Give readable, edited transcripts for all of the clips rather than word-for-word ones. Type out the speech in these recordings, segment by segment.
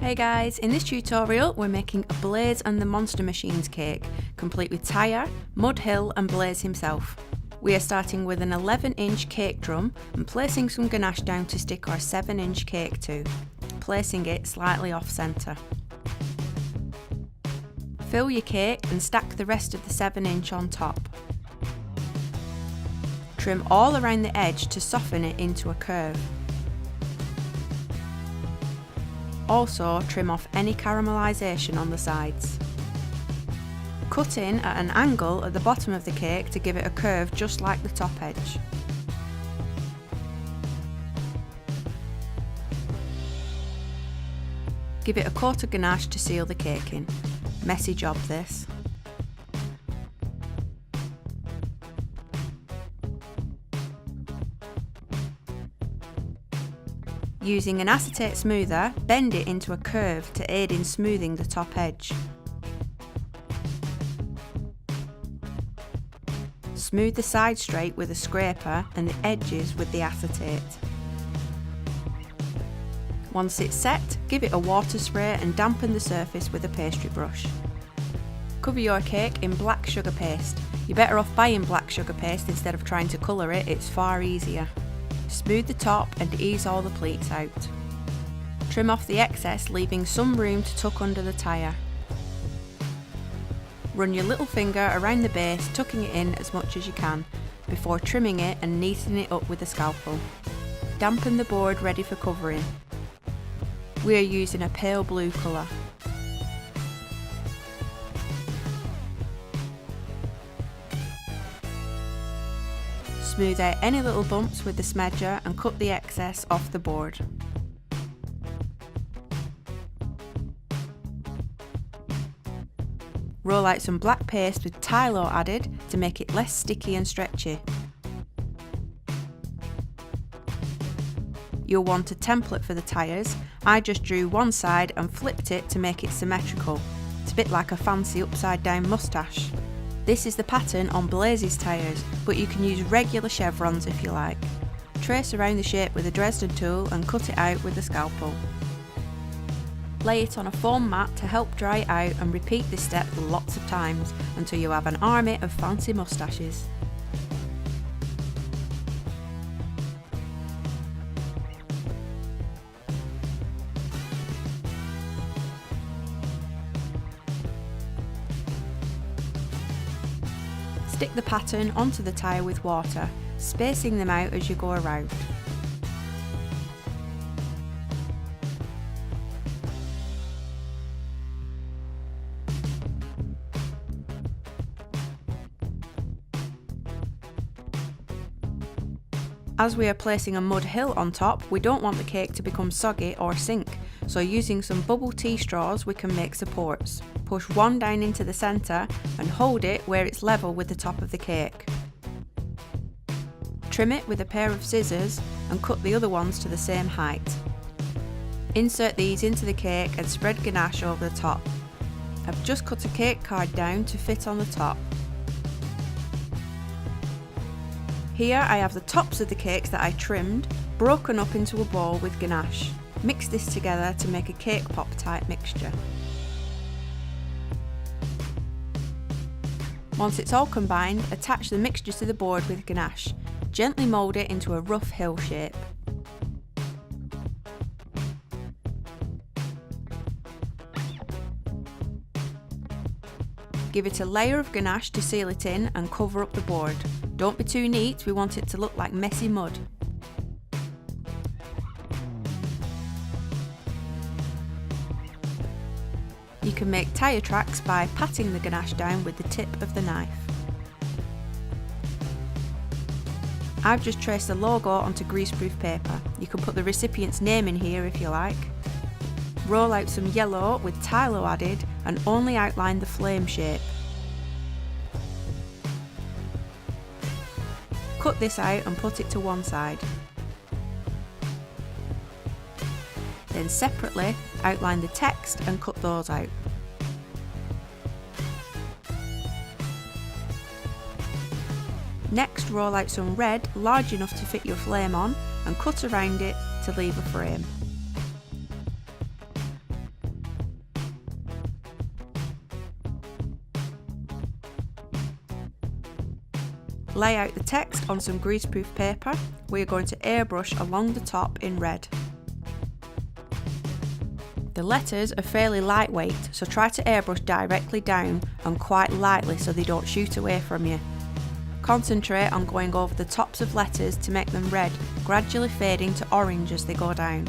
Hey guys, in this tutorial we're making a Blaze and the Monster Machines cake, complete with tyre, Mud Hill and Blaze himself. We are starting with an 11-inch cake drum and placing some ganache down to stick our 7-inch cake to, placing it slightly off centre. Fill your cake and stack the rest of the 7-inch on top. Trim all around the edge to soften it into a curve. Also, trim off any caramelisation on the sides. Cut in at an angle at the bottom of the cake to give it a curve just like the top edge. Give it a coat of ganache to seal the cake in. Messy job this. Using an acetate smoother, bend it into a curve to aid in smoothing the top edge. Smooth the side straight with a scraper and the edges with the acetate. Once it's set, give it a water spray and dampen the surface with a pastry brush. Cover your cake in black sugar paste. You're better off buying black sugar paste instead of trying to colour it, it's far easier. Smooth the top and ease all the pleats out. Trim off the excess, leaving some room to tuck under the tyre. Run your little finger around the base, tucking it in as much as you can, before trimming it and neatening it up with a scalpel. Dampen the board ready for covering. We are using a pale blue colour. Smooth out any little bumps with the smedger and cut the excess off the board. Roll out some black paste with tyre added to make it less sticky and stretchy. You'll want a template for the tyres. I just drew one side and flipped it to make it symmetrical. It's a bit like a fancy upside down moustache. This is the pattern on Blaze's tyres, but you can use regular chevrons if you like. Trace around the shape with a Dresden tool and cut it out with a scalpel. Lay it on a foam mat to help dry it out and repeat this step lots of times until you have an army of fancy moustaches. Stick the pattern onto the tyre with water, spacing them out as you go around. As we are placing a mud hill on top, we don't want the cake to become soggy or sink, so using some bubble tea straws we can make supports. Push one down into the centre and hold it where it's level with the top of the cake. Trim it with a pair of scissors and cut the other ones to the same height. Insert these into the cake and spread ganache over the top. I've just cut a cake card down to fit on the top. Here I have the tops of the cakes that I trimmed, broken up into a ball with ganache. Mix this together to make a cake pop type mixture. Once it's all combined, attach the mixture to the board with ganache. Gently mould it into a rough hill shape. Give it a layer of ganache to seal it in and cover up the board. Don't be too neat, we want it to look like messy mud. You can make tyre tracks by patting the ganache down with the tip of the knife. I've just traced the logo onto greaseproof paper. You can put the recipient's name in here if you like. Roll out some yellow with tyre added and only outline the flame shape. Cut this out and put it to one side. Then separately outline the text and cut those out. Next, roll out some red large enough to fit your flame on and cut around it to leave a frame. Lay out the text on some greaseproof paper. We are going to airbrush along the top in red. The letters are fairly lightweight, so try to airbrush directly down and quite lightly so they don't shoot away from you. Concentrate on going over the tops of letters to make them red, gradually fading to orange as they go down.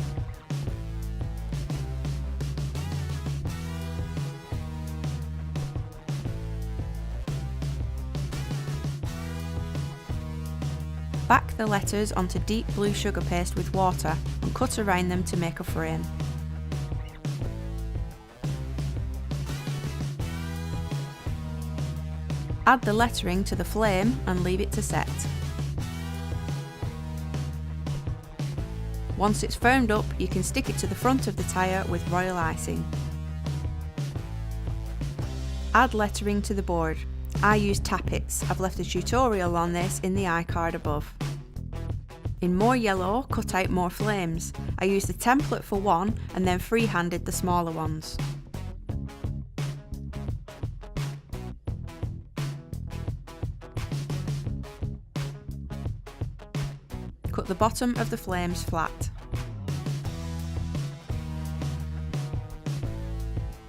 Back the letters onto deep blue sugar paste with water and cut around them to make a frame. Add the lettering to the flame and leave it to set. Once it's foamed up, you can stick it to the front of the tyre with royal icing. Add lettering to the board. I use tappets. I've left a tutorial on this in the iCard above. In more yellow, cut out more flames. I used the template for one and then free-handed the smaller ones. Cut the bottom of the flames flat.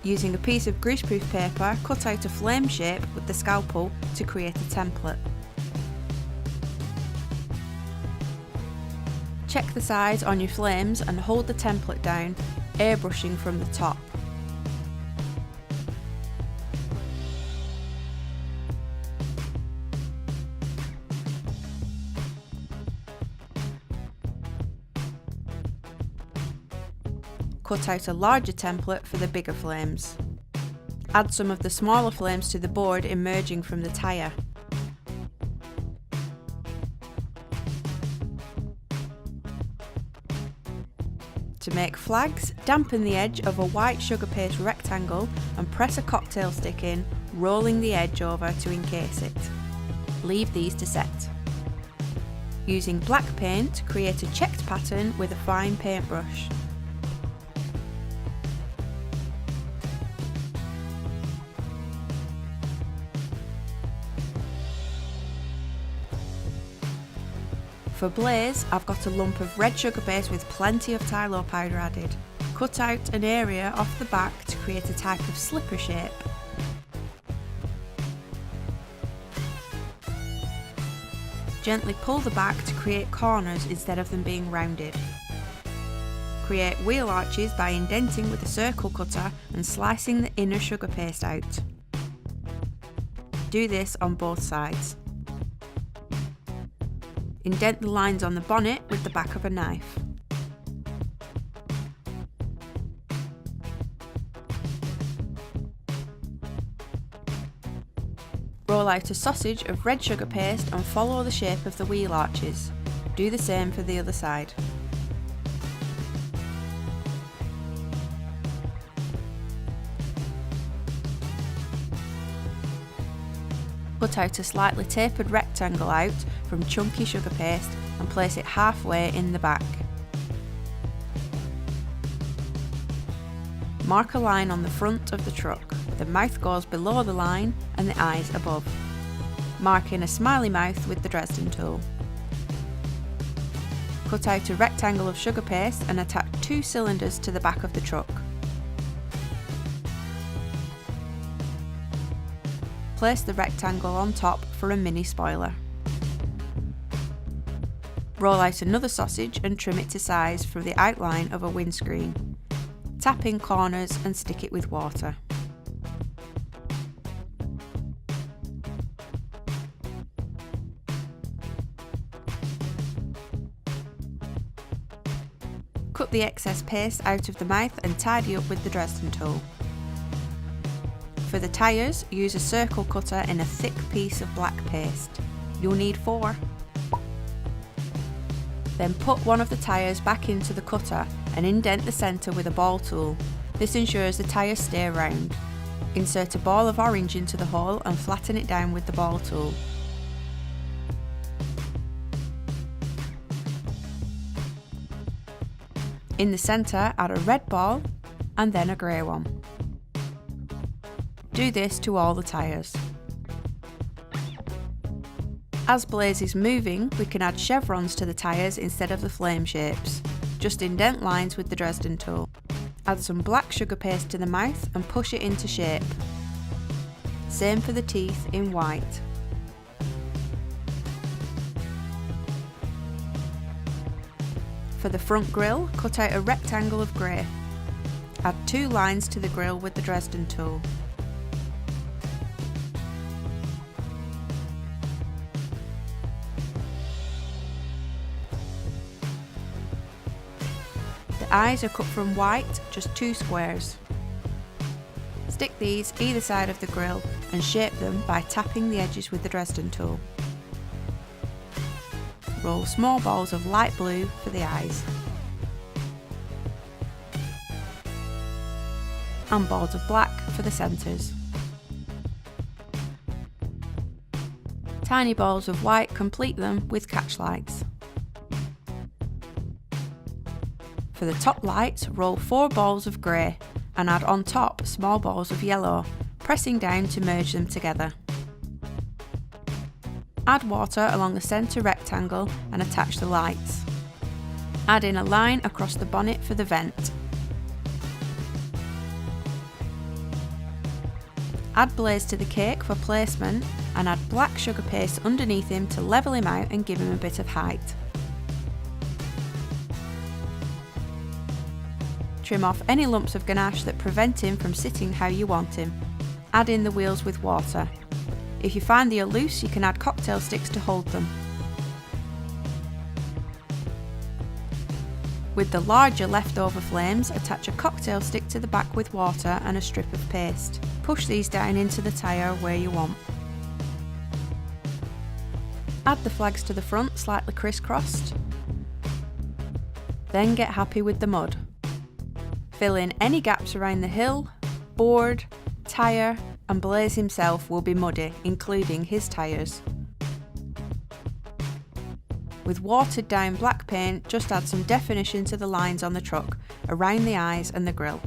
Using a piece of greaseproof paper, cut out a flame shape with the scalpel to create a template. Check the size on your flames and hold the template down, airbrushing from the top. Cut out a larger template for the bigger flames. Add some of the smaller flames to the board emerging from the tyre. To make flags, dampen the edge of a white sugar paste rectangle and press a cocktail stick in, rolling the edge over to encase it. Leave these to set. Using black paint, create a checked pattern with a fine paintbrush. For blaze, I've got a lump of red sugar paste with plenty of tyre powder added. Cut out an area off the back to create a type of slipper shape. Gently pull the back to create corners instead of them being rounded. Create wheel arches by indenting with a circle cutter and slicing the inner sugar paste out. Do this on both sides. Indent the lines on the bonnet with the back of a knife. Roll out a sausage of red sugar paste and follow the shape of the wheel arches. Do the same for the other side. Cut out a slightly tapered rectangle out from chunky sugar paste and place it halfway in the back. Mark a line on the front of the truck. The mouth goes below the line and the eyes above. Mark in a smiley mouth with the Dresden tool. Cut out a rectangle of sugar paste and attach 2 cylinders to the back of the truck. Place the rectangle on top for a mini spoiler. Roll out another sausage and trim it to size for the outline of a windscreen. Tap in corners and stick it with water. Cut the excess paste out of the mouth and tidy up with the Dresden tool. For the tyres, use a circle cutter in a thick piece of black paste. You'll need 4. Then put one of the tyres back into the cutter and indent the centre with a ball tool. This ensures the tyres stay round. Insert a ball of orange into the hole and flatten it down with the ball tool. In the centre, add a red ball and then a grey one. Do this to all the tyres. As Blaze is moving, we can add chevrons to the tyres instead of the flame shapes. Just indent lines with the Dresden tool. Add some black sugar paste to the mouth and push it into shape. Same for the teeth in white. For the front grille, cut out a rectangle of grey. Add 2 lines to the grille with the Dresden tool. The eyes are cut from white, just 2 squares. Stick these either side of the grille and shape them by tapping the edges with the Dresden tool. Roll small balls of light blue for the eyes. And balls of black for the centres. Tiny balls of white complete them with catch lights. For the top lights, roll 4 balls of grey and add on top small balls of yellow, pressing down to merge them together. Add water along the centre rectangle and attach the lights. Add in a line across the bonnet for the vent. Add Blaze to the cake for placement and add black sugar paste underneath him to level him out and give him a bit of height. Trim off any lumps of ganache that prevent him from sitting how you want him. Add in the wheels with water. If you find they are loose, you can add cocktail sticks to hold them. With the larger leftover flames, attach a cocktail stick to the back with water and a strip of paste. Push these down into the tyre where you want. Add the flags to the front slightly crisscrossed. Then get happy with the mud. Fill in any gaps around the hill, board, tyre, and Blaze himself will be muddy, including his tyres. With watered down black paint, just add some definition to the lines on the truck, around the eyes and the grille.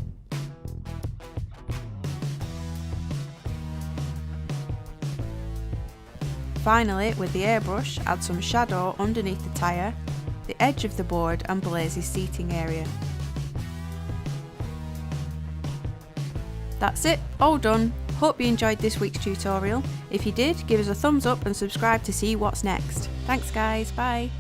Finally, with the airbrush, add some shadow underneath the tyre, the edge of the board and Blaze's seating area. That's it, all done. Hope you enjoyed this week's tutorial. If you did, give us a thumbs up and subscribe to see what's next. Thanks guys, bye!